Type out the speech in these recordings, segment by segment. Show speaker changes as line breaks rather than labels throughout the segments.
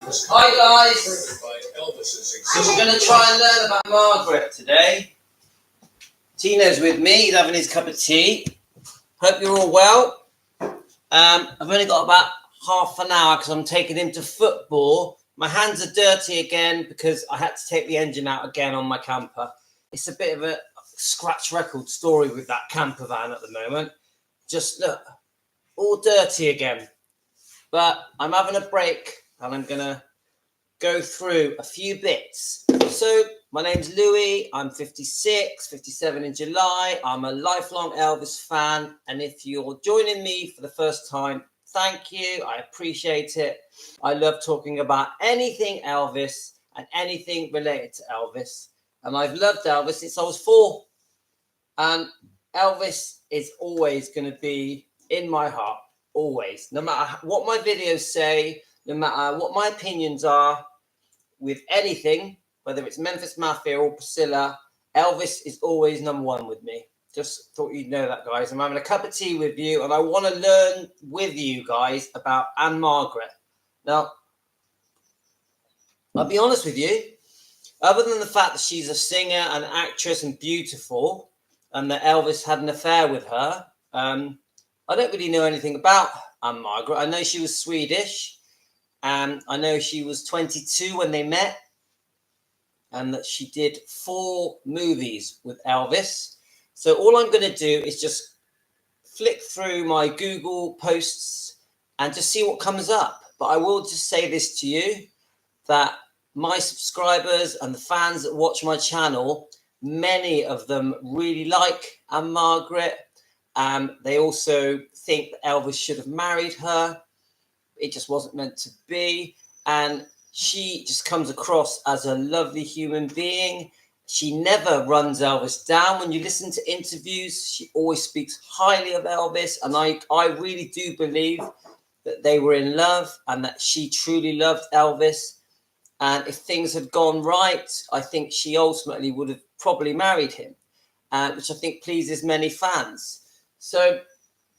Hi guys, so we're going to try and learn about Margret today. Tino's with me, he's having his cup of tea. Hope you're all well. I've only got about half an hour because I'm taking him to football. My hands are dirty again because I had to take the engine out again on my camper. It's a bit of a scratch record story with that camper van at the moment. Just look, all dirty again. But I'm having a break and I'm going to go through a few bits. So my name's Louis, I'm 56, 57 in July. I'm a lifelong Elvis fan, and if you're joining me for the first time, thank you, I appreciate it. I love talking about anything Elvis and anything related to Elvis, and I've loved Elvis since I was 4, and Elvis is always going to be in my heart, always, no matter what my videos say, no matter what my opinions are with anything, whether it's Memphis Mafia or Priscilla, Elvis is always number one with me. Just thought you'd know that, guys. I'm having a cup of tea with you, and I want to learn with you guys about Anne Margaret. Now, I'll be honest with you, other than the fact that she's a singer and actress and beautiful, and that Elvis had an affair with her, I don't really know anything about Anne Margaret. I know she was Swedish. I know she was 22 when they met, and that she did 4 movies with Elvis. So all I'm going to do is just flick through my Google posts and just see what comes up. But I will just say this to you, that my subscribers and the fans that watch my channel, many of them really like Anne Margaret. They also think that Elvis should have married her. It just wasn't meant to be, and she just comes across as a lovely human being. She never runs Elvis down. When you listen to interviews, she always speaks highly of Elvis, and I really do believe that they were in love and that she truly loved Elvis. And if things had gone right, I think she ultimately would have probably married him, which I think pleases many fans. So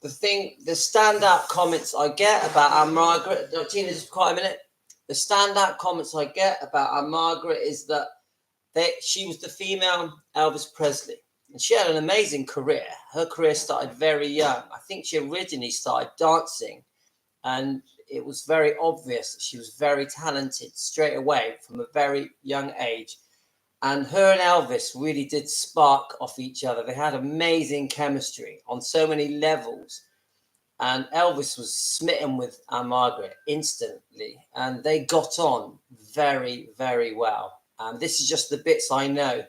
the standout comments I get about Anne Margaret, Tina, just quite a minute. The standout comments I get about Anne Margaret is that she was the female Elvis Presley, and she had an amazing career. Her career started very young. I think she originally started dancing, and it was very obvious that she was very talented straight away from a very young age. And her and Elvis really did spark off each other. They had amazing chemistry on so many levels. And Elvis was smitten with Anne Margaret instantly. And they got on very, very well. And this is just the bits I know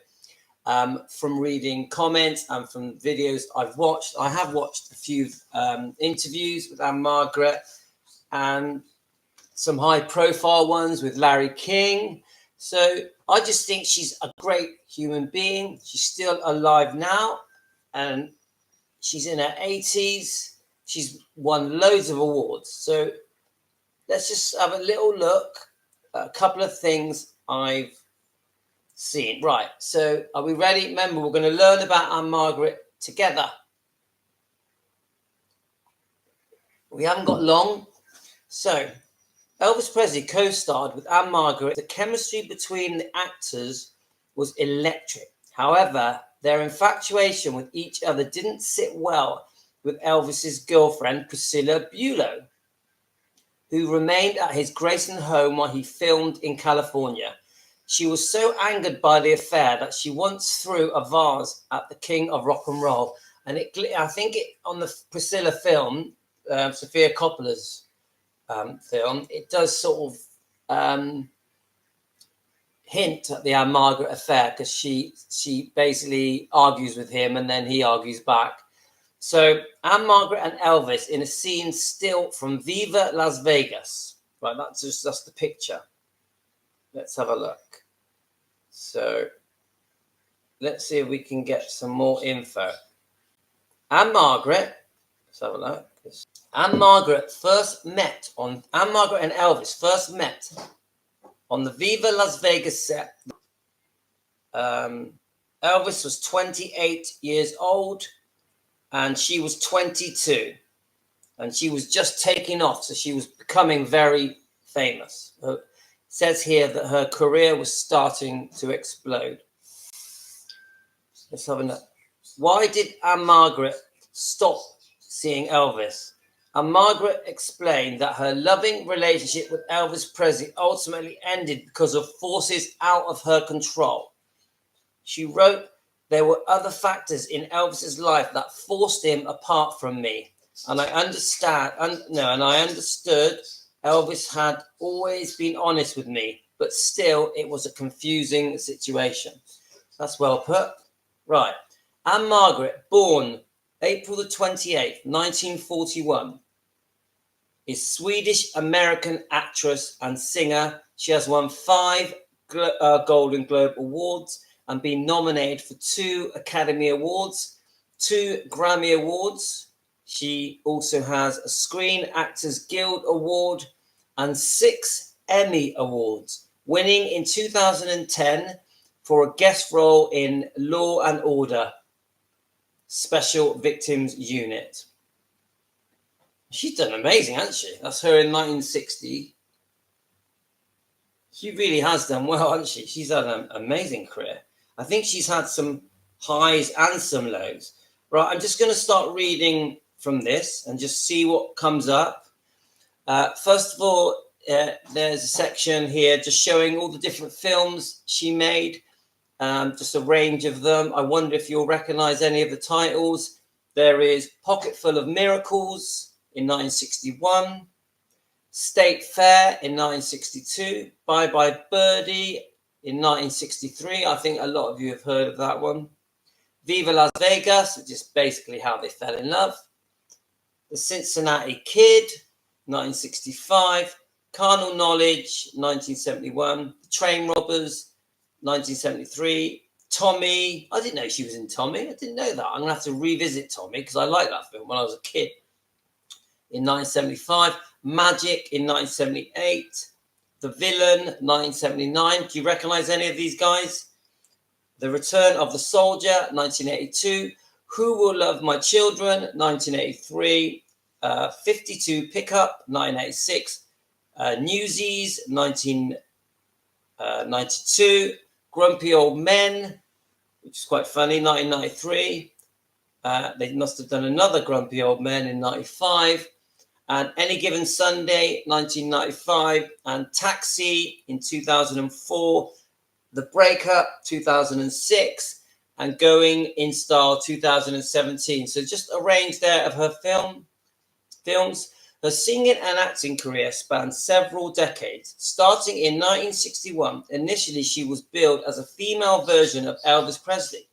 from reading comments and from videos I've watched. I have watched a few interviews with Anne Margaret and some high-profile ones with Larry King. So I just think she's a great human being. She's still alive now, and she's in her 80s. She's won loads of awards. So let's just have a little look at a couple of things I've seen. Right, so are we ready? Remember, we're going to learn about Anne Margaret together. We haven't got long. So Elvis Presley co-starred with Anne Margaret. The chemistry between the actors was electric. However, their infatuation with each other didn't sit well with Elvis's girlfriend, Priscilla Bulow, who remained at his Grayson home while he filmed in California. She was so angered by the affair that she once threw a vase at the king of rock and roll. And I think on the Priscilla film, Sofia Coppola's film, it does sort of hint at the Anne Margaret affair, because she basically argues with him and then he argues back. So Anne Margaret and Elvis in a scene still from Viva Las Vegas. Right, that's just the picture. Let's have a look. So let's see if we can get some more info. Anne Margaret, let's have a look. Anne Margaret and Elvis first met on the Viva Las Vegas set. Elvis was 28 years old and she was 22, and she was just taking off, so she was becoming very famous. says here that her career was starting to explode. Let's have a look. Why did Anne Margaret stop seeing Elvis? And Margaret explained that her loving relationship with Elvis Presley ultimately ended because of forces out of her control. She wrote, "There were other factors in Elvis's life that forced him apart from me. And I understood Elvis had always been honest with me, but still it was a confusing situation." That's well put. Right. Anne Margaret, born April the 28th, 1941, is Swedish-American actress and singer. She has won 5 Golden Globe Awards and been nominated for 2 Academy Awards, 2 Grammy Awards. She also has a Screen Actors Guild Award and 6 Emmy Awards, winning in 2010 for a guest role in Law and Order Special Victims Unit. She's done amazing, hasn't she? That's her in 1960. She really has done well, hasn't she? She's had an amazing career. I think she's had some highs and some lows. Right, I'm just going to start reading from this and just see what comes up. First of all, there's a section here just showing all the different films she made, just a range of them. I wonder if you'll recognize any of the titles. There is Pocket Full of Miracles in 1961, State Fair in 1962, Bye Bye Birdie in 1963. I think a lot of you have heard of that one. Viva Las Vegas, which is basically how they fell in love. The Cincinnati Kid, 1965. Carnal Knowledge, 1971. The Train Robbers, 1973. Tommy, I didn't know she was in Tommy. I didn't know that. I'm going to have to revisit Tommy because I liked that film when I was a kid. In 1975, Magic in 1978, The Villain, 1979. Do you recognize any of these guys? The Return of the Soldier, 1982. Who Will Love My Children, 1983. 52 Pickup, 1986. Newsies, 1992. Grumpy Old Men, which is quite funny, 1993. They must have done another Grumpy Old Men in 95. And Any Given Sunday, 1995, and Taxi in 2004, The Breakup, 2006, and Going in Style, 2017. So just a range there of her films. Her singing and acting career spanned several decades. Starting in 1961, initially she was billed as a female version of Elvis Presley.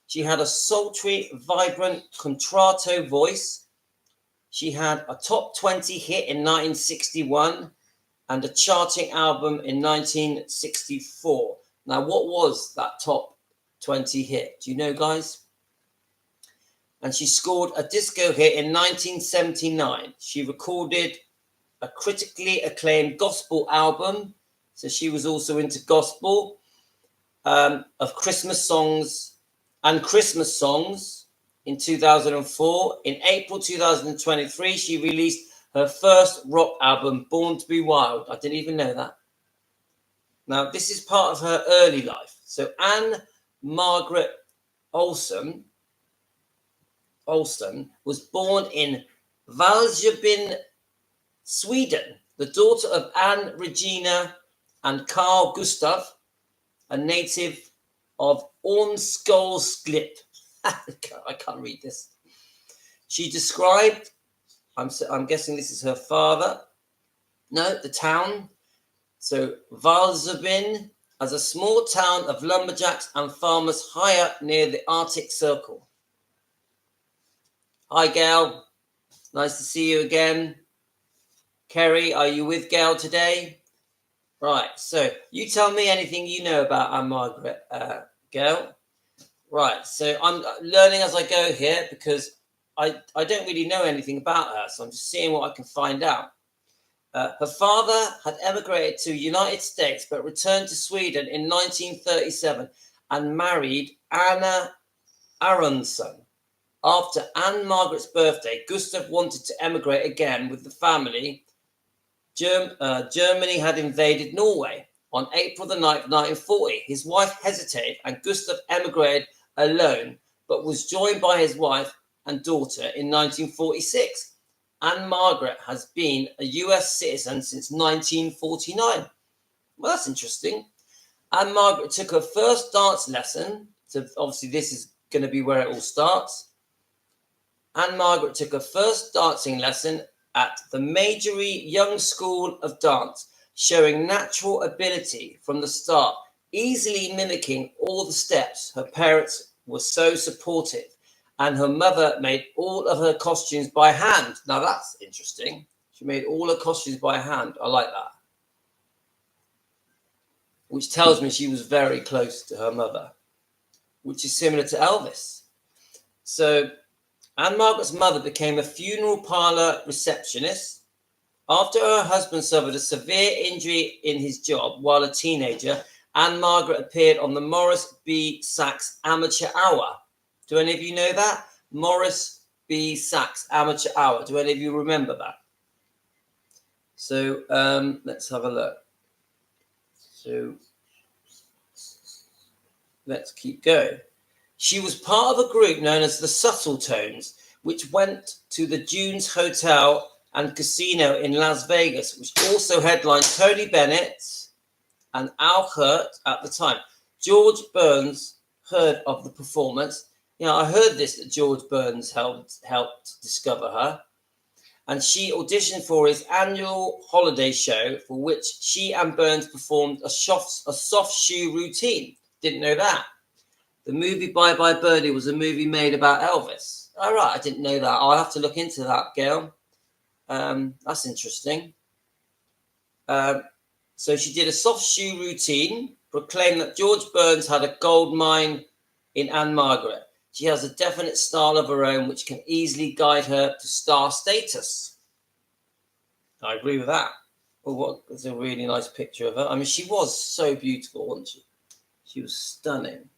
She had a sultry, vibrant contralto voice. She had a top 20 hit in 1961 and a charting album in 1964. Now, what was that top 20 hit? Do you know, guys? And she scored a disco hit in 1979. She recorded a critically acclaimed gospel album. So she was also into gospel, of Christmas songs in 2004. In April 2023, she released her first rock album, Born to Be Wild. I didn't even know that. Now, this is part of her early life. So Anne Margret Olsen was born in Valsjöbyn, Sweden, the daughter of Anne Regina and Carl Gustav, a native of Ormskolsklip. I can't read this. She described, I'm guessing this is her father. No, the town. So Valsjöbyn as a small town of lumberjacks and farmers high up near the Arctic Circle. Hi, Gail. Nice to see you again. Kerry, are you with Gail today? Right, so you tell me anything you know about Anne Margret, Gail. Right, so I'm learning as I go here because I don't really know anything about her, so I'm just seeing what I can find out. Her father had emigrated to United States but returned to Sweden in 1937 and married Anna Aronsson. After Anne Margaret's birthday, Gustav wanted to emigrate again with the family. Germany had invaded Norway. on April the 9th, 1940. His wife hesitated and Gustav emigrated alone, but was joined by his wife and daughter in 1946. And Margret has been a US citizen since 1949. Well, that's interesting. And Margret took her first dance lesson. So obviously this is going to be where it all starts. And Margret took her first dancing lesson at the Majory Young School of Dance, showing natural ability from the start, easily mimicking all the steps. Her parents were so supportive, and her mother made all of her costumes by hand. Now that's interesting. She made all her costumes by hand. I like that. Which tells me she was very close to her mother, which is similar to Elvis. So Anne Margaret's mother became a funeral parlor receptionist. After her husband suffered a severe injury in his job while a teenager, Anne Margret appeared on the Morris B. Sachs Amateur Hour. Do any of you know that? Morris B. Sachs Amateur Hour. Do any of you remember that? So let's have a look. So let's keep going. She was part of a group known as the Subtle Tones, which went to the Dunes Hotel and Casino in Las Vegas, which also headlined Tony Bennett and Al Hirt at the time. George Burns heard of the performance. You know, I heard this, that George Burns helped discover her. And she auditioned for his annual holiday show, for which she and Burns performed a soft shoe routine. Didn't know that. The movie Bye Bye Birdie was a movie made about Elvis. All right, I didn't know that. I'll have to look into that, Gail. That's interesting. So she did a soft shoe routine, proclaimed that George Burns had a gold mine in Anne Margret. She has a definite style of her own, which can easily guide her to star status. I agree with that. Well, that's a really nice picture of her. I mean, she was so beautiful, wasn't she? She was stunning.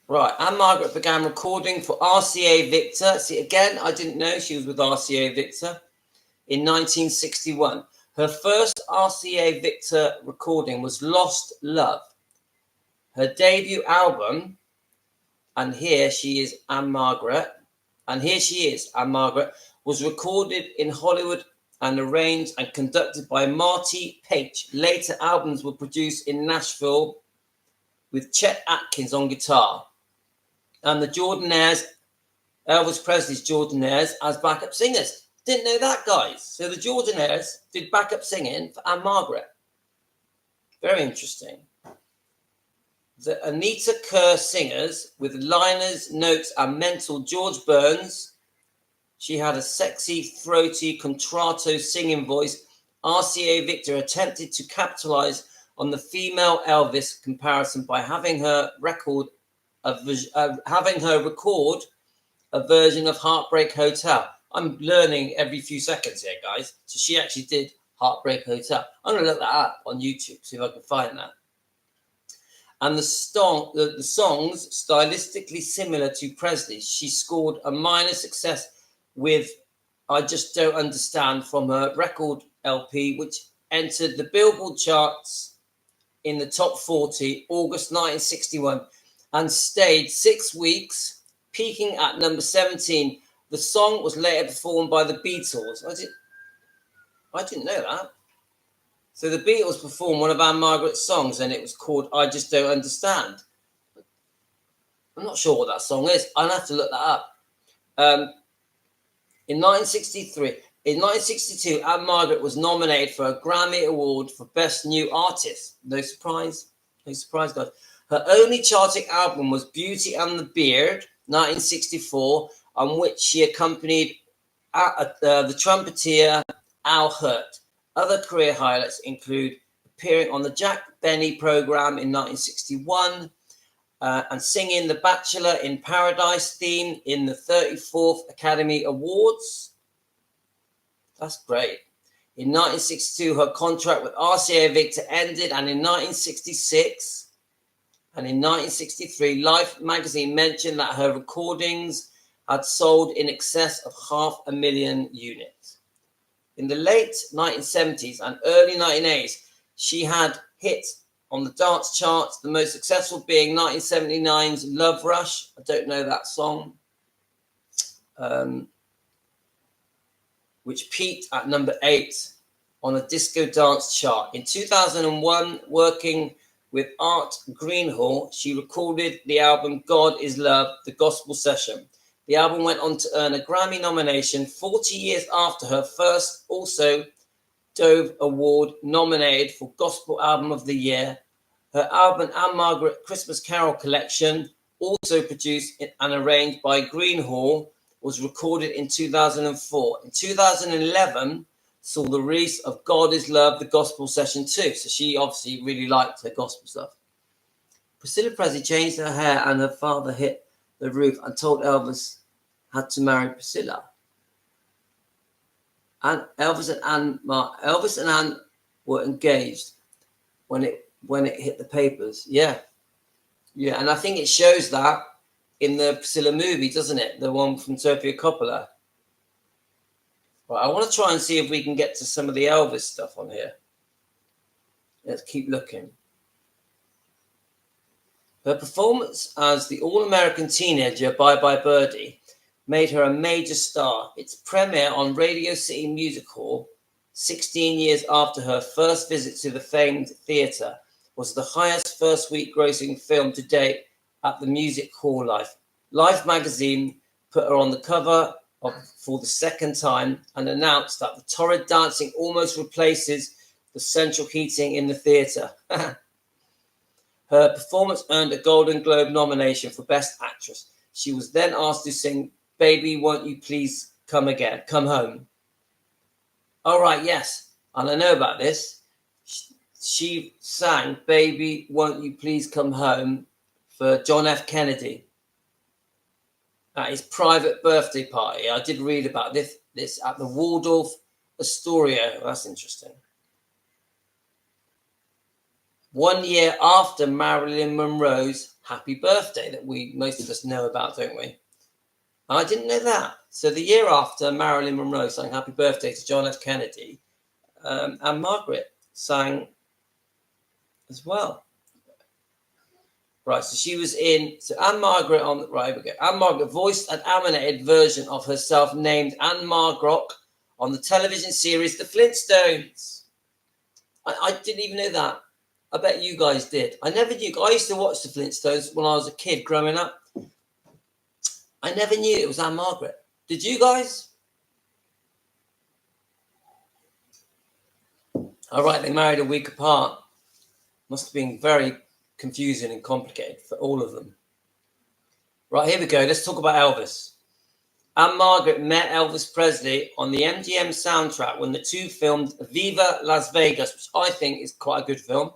Right, Anne Margret began recording for RCA Victor. See, again, I didn't know she was with RCA Victor in 1961. Her first RCA Victor recording was Lost Love. Her debut album, and here she is, Anne Margret, was recorded in Hollywood and arranged and conducted by Marty Paich. Later albums were produced in Nashville with Chet Atkins on guitar. And the Jordanaires, Elvis Presley's Jordanaires, as backup singers. Didn't know that, guys. So the Jordanaires did backup singing for Anne Margret. Very interesting. The Anita Kerr singers with liners, notes, and mental George Burns. She had a sexy, throaty, contralto singing voice. RCA Victor attempted to capitalize on the female Elvis comparison by having her record a version of Heartbreak Hotel. I'm learning every few seconds here, guys. So she actually did Heartbreak Hotel. I'm going to look that up on YouTube, see if I can find that. And the songs, stylistically similar to Presley's. She scored a minor success with I Just Don't Understand from her record LP, which entered the Billboard charts in the top 40, August 1961, and stayed 6 weeks, peaking at number 17. The song was later performed by the Beatles. I didn't know that. So the Beatles performed one of Anne Margret's songs, and it was called I Just Don't Understand. I'm not sure what that song is. I'll have to look that up. In 1962, Anne Margret was nominated for a Grammy Award for Best New Artist. No surprise, guys. Her only charting album was Beauty and the Beard, 1964, on which she accompanied the trumpeter Al Hirt. Other career highlights include appearing on the Jack Benny program in 1961 and singing the Bachelor in Paradise theme in the 34th Academy Awards. That's great. In 1962, her contract with RCA Victor ended, and in 1966 and in 1963, Life magazine mentioned that her recordings had sold in excess of 500,000 units. In the late 1970s and early 1980s, she had hits on the dance charts, the most successful being 1979's Love Rush. I don't know that song. Which peaked at number 8 on a disco dance chart. In 2001, working with Art Greenhall, she recorded the album God is Love, the Gospel Session. The album went on to earn a Grammy nomination 40 years after her first, also Dove Award nominated for Gospel Album of the Year. Her album Anne Margaret Christmas Carol Collection, also produced and arranged by Greenhall, was recorded in 2004. In 2011, saw the release of God is Love, the Gospel Session 2. So she obviously really liked her gospel stuff. Priscilla Presley changed her hair and her father hit the roof and told Elvis had to marry Priscilla. And Elvis and Anne were engaged when it hit the papers. Yeah. And I think it shows that in the Priscilla movie, doesn't it? The one from Sofia Coppola. Right, I want to try and see if we can get to some of the Elvis stuff on here. Let's keep looking. Her performance as the all-American teenager, Bye Bye Birdie, made her a major star. Its premiere on Radio City Music Hall, 16 years after her first visit to the famed theatre, was the highest first-week grossing film to date at the Music Hall Life. Life magazine put her on the cover for the second time and announced that the torrid dancing almost replaces the central heating in the theatre. Her performance earned a Golden Globe nomination for Best Actress. She was then asked to sing Baby, Won't You Please Come Home. All right, yes, and I know about this. She sang Baby, Won't You Please Come Home for John F. Kennedy at his private birthday party. I did read about this at the Waldorf Astoria. That's interesting. 1 year after Marilyn Monroe's Happy Birthday that most of us know about, don't we? I didn't know that. So the year after Marilyn Monroe sang Happy Birthday to John F. Kennedy, and Margret sang as well. Right, so she was Anne Margaret Anne Margaret voiced an animated version of herself named Anne Margret on the television series The Flintstones. I didn't even know that. I bet you guys did. I never knew. I used to watch The Flintstones when I was a kid growing up. I never knew it was Anne Margaret. Did you guys? All right, they married a week apart. Must have been very confusing and complicated for all of them. Right, here we go. Let's talk about Elvis. Anne Margaret met Elvis Presley on the MGM soundtrack when the two filmed Viva Las Vegas, which I think is quite a good film.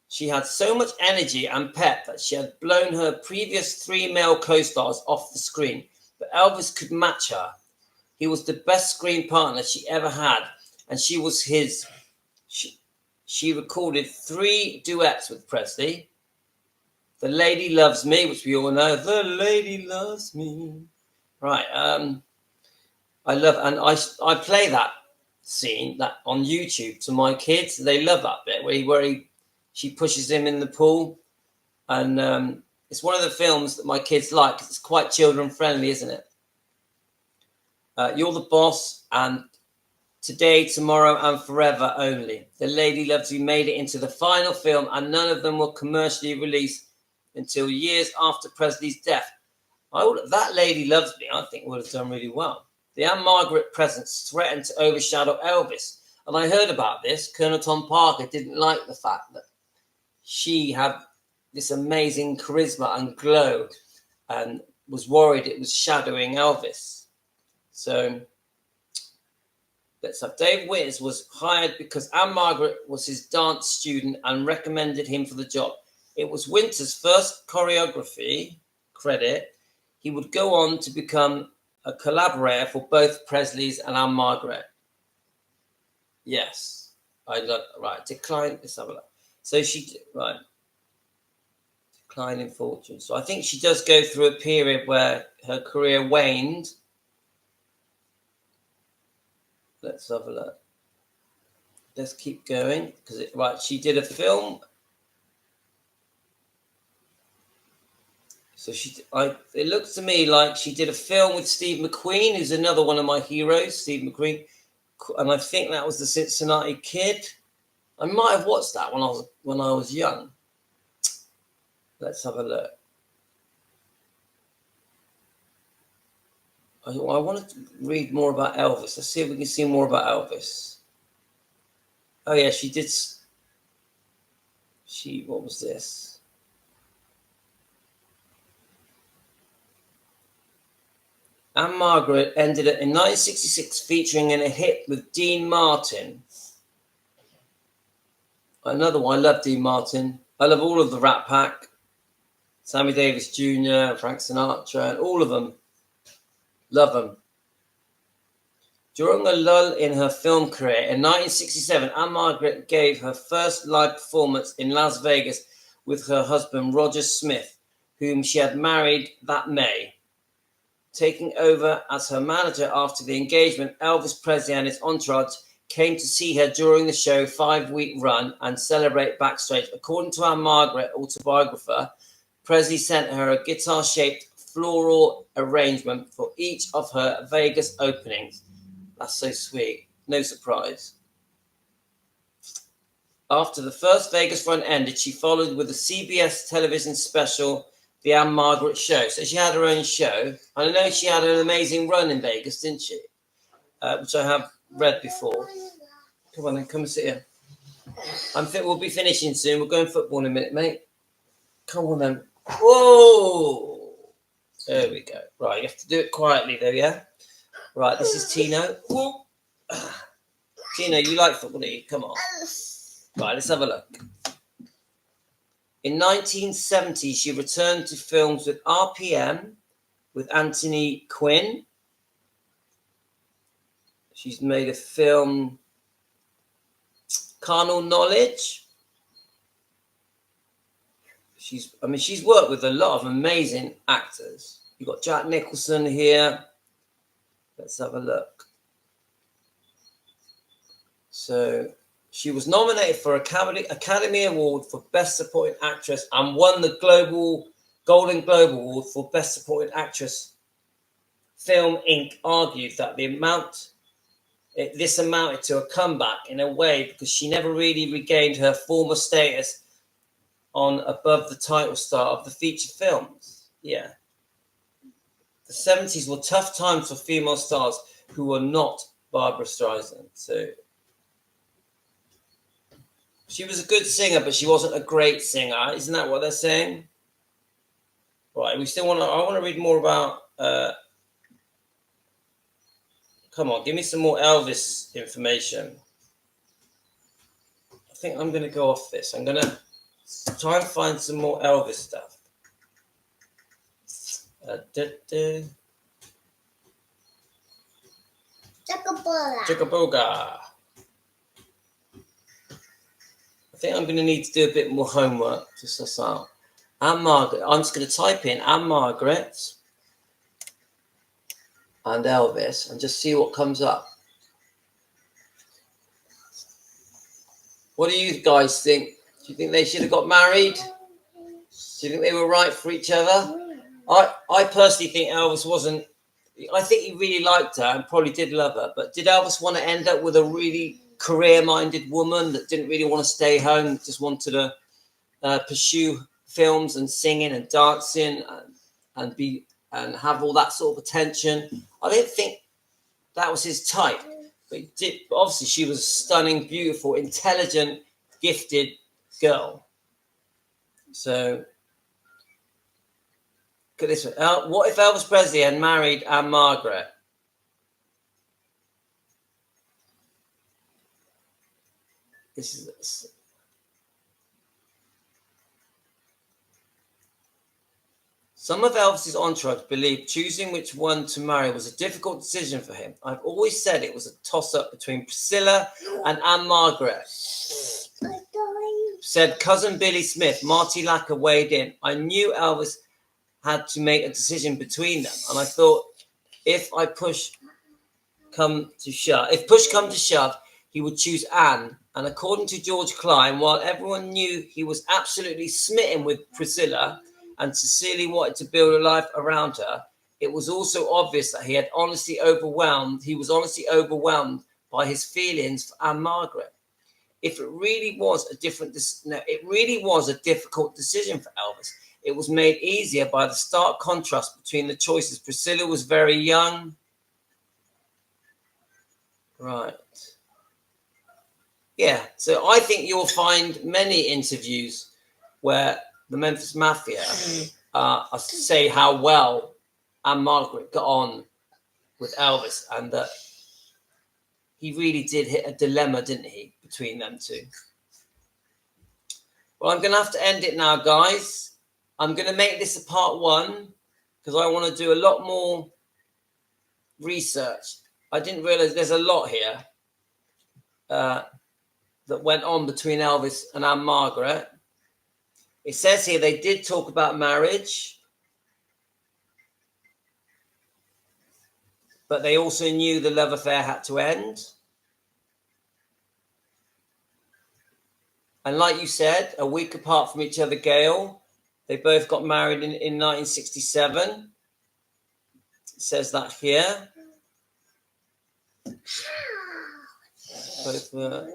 She had so much energy and pep that she had blown her previous 3 male co-stars off the screen, but Elvis could match her. He was the best screen partner she ever had, and she was his. She recorded 3 duets with Presley. The Lady Loves Me, which we all know. The Lady Loves Me. Right. I love, and I play that scene that on YouTube to my kids. They love that bit where she pushes him in the pool, and it's one of the films that my kids like because it's quite children friendly, isn't it? You're the Boss and Today, Tomorrow, and Forever Only. The Lady Loves You made it into the final film, and none of them were commercially released until years after Presley's death. That Lady Loves Me, I think, would have done really well. The Anne Margaret presence threatened to overshadow Elvis, and I heard about this. Colonel Tom Parker didn't like the fact that she had this amazing charisma and glow, and was worried it was shadowing Elvis. So let's have Dave Winters was hired because Anne Margaret was his dance student and recommended him for the job. It was Winters' first choreography credit. He would go on to become a collaborator for both Presley's and Anne Margaret. Yes. Decline. Let's have a look. So decline in fortune. So I think she does go through a period where her career waned. Let's have a look. Let's keep going because right, she did a film. So it looks to me like she did a film with Steve McQueen, who's another one of my heroes, Steve McQueen, and I think that was the Cincinnati Kid. I might have watched that when I was young. Let's have a look. I want to read more about Elvis. Let's see if we can see more about Elvis. Oh yeah, she did. What was this? Anne Margaret ended it in 1966, featuring in a hit with Dean Martin. Another one. I love Dean Martin. I love all of the Rat Pack. Sammy Davis Jr., Frank Sinatra, and all of them. Love them. During a lull in her film career, in 1967, Anne Margaret gave her first live performance in Las Vegas with her husband, Roger Smith, whom she had married that May. Taking over as her manager after the engagement, Elvis Presley and his entourage came to see her during the show's 5-week run and celebrate backstage. According to Anne Margaret, autobiographer, Presley sent her a guitar-shaped floral arrangement for each of her Vegas openings. That's so sweet. No surprise. After the first Vegas run ended, she followed with a CBS television special, The Anne Margaret Show. So she had her own show. I know she had an amazing run in Vegas, didn't she? Which I have read before. Come on then, come and sit here. We'll be finishing soon. We're going football in a minute, mate. Come on then. Whoa! There we go. Right, you have to do it quietly though, yeah? Right, this is Tino. Whoa. Tino, you like football, do you? Come on. Right, let's have a look. In 1970, she returned to films with RPM with Anthony Quinn. She's made a film, Carnal Knowledge. She's worked with a lot of amazing actors. You've got Jack Nicholson here. Let's have a look. So she was nominated for Academy Award for Best Supporting Actress and won the Golden Globe Award for Best Supporting Actress. Film Inc. argued that this amounted to a comeback in a way because she never really regained her former status on above the title star of the feature films. Yeah. The 70s were tough times for female stars who were not Barbra Streisand. So she was a good singer, but she wasn't a great singer. Isn't that what they're saying? Right. I want to read more about, come on, give me some more Elvis information. I think I'm going to go off this. I'm going to try and find some more Elvis stuff. Chickaboga. I think I'm going to need to do a bit more homework to suss out. Anne Margaret. I'm just going to type in Anne Margaret and Elvis and just see what comes up. What do you guys think? Do you think they should have got married? Do you think they were right for each other? I personally think Elvis wasn't. I think he really liked her and probably did love her. But did Elvis want to end up with a really career-minded woman that didn't really want to stay home, just wanted to pursue films and singing and dancing and have all that sort of attention? I don't think that was his type. But obviously, she was a stunning, beautiful, intelligent, gifted girl. So. Look at this one. What if Elvis Presley had married Anne Margaret? Some of Elvis's entourage believed choosing which one to marry was a difficult decision for him. I've always said it was a toss-up between Priscilla and Anne Margaret. Said cousin Billy Smith. Marty Lacker weighed in. I knew Elvis had to make a decision between them. And I thought, if I push come to shove, he would choose Anne. And according to George Klein, while everyone knew he was absolutely smitten with Priscilla and sincerely wanted to build a life around her, it was also obvious that he was honestly overwhelmed by his feelings for Anne Margaret. It really was a difficult decision for Elvis. It was made easier by the stark contrast between the choices. Priscilla was very young. Right. Yeah, so I think you'll find many interviews where the Memphis Mafia say how well Anne Margaret got on with Elvis, and that he really did hit a dilemma, didn't he, between them two. Well, I'm going to have to end it now, guys. I'm going to make this a part 1 because I want to do a lot more research. I didn't realize there's a lot here that went on between Elvis and Anne Margaret. It says here they did talk about marriage, but they also knew the love affair had to end. And like you said, a week apart from each other, Gail, they both got married in 1967. It says that here. Both were...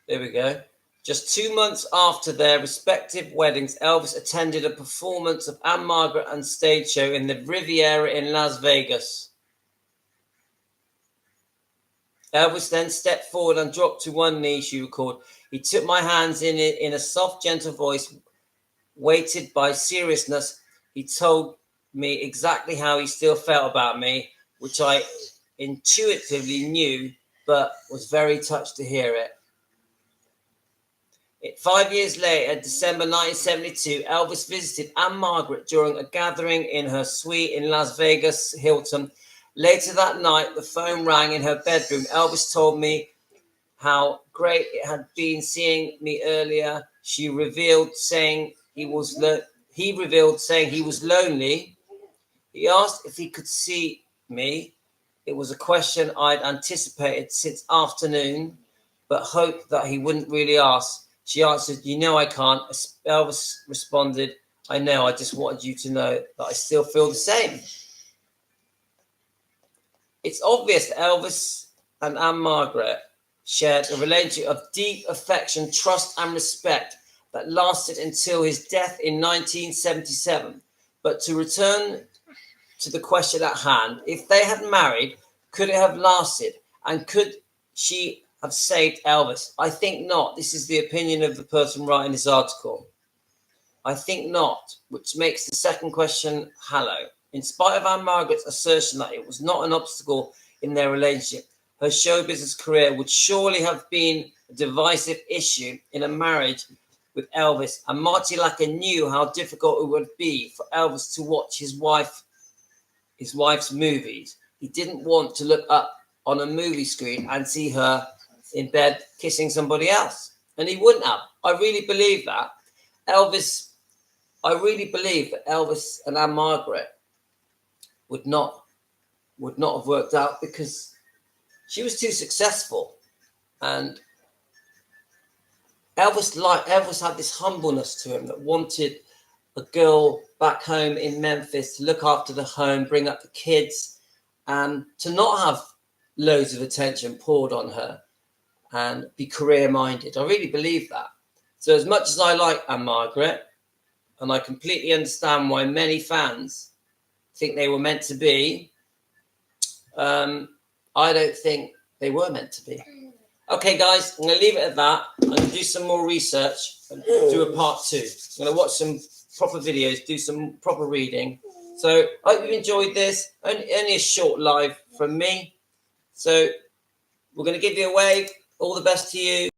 There we go. Just 2 months after their respective weddings, Elvis attended a performance of Anne Margaret and stage show in the Riviera in Las Vegas. Elvis then stepped forward and dropped to one knee, she recalled. He took my hands in a soft, gentle voice, weighted by seriousness. He told me exactly how he still felt about me, which I intuitively knew, but was very touched to hear it. 5 years later, December 1972, Elvis visited Anne Margaret during a gathering in her suite in Las Vegas Hilton. Later that night, the phone rang in her bedroom. Elvis told me how great it had been seeing me earlier. He revealed saying he was lonely. He asked if he could see me. It was a question I'd anticipated since afternoon, but hoped that he wouldn't really ask. She answered, "You know I can't." Elvis responded, "I know, I just wanted you to know that I still feel the same." It's obvious that Elvis and Anne Margaret shared a relationship of deep affection, trust, and respect that lasted until his death in 1977. But to return to the question at hand, if they had married, could it have lasted? And could she have saved Elvis? I think not. This is the opinion of the person writing this article. I think not, which makes the second question hollow. In spite of Anne Margaret's assertion that it was not an obstacle in their relationship, her show business career would surely have been a divisive issue in a marriage with Elvis. And Marty Lacker knew how difficult it would be for Elvis to watch his wife's movies. He didn't want to look up on a movie screen and see her in bed kissing somebody else. And he wouldn't have. I really believe that. I really believe that Elvis and Anne Margaret would not have worked out because she was too successful. And Elvis had this humbleness to him that wanted a girl back home in Memphis to look after the home, bring up the kids, and to not have loads of attention poured on her and be career-minded. I really believe that. So as much as I like Anne Margaret, and I completely understand why many fans think they were meant to be, I don't think they were meant to be. Okay, guys, I'm going to leave it at that. I'm going to do some more research and do a part 2. I'm going to watch some proper videos, do some proper reading. So I hope you enjoyed this. Only a short live from me. So we're going to give you a wave. All the best to you.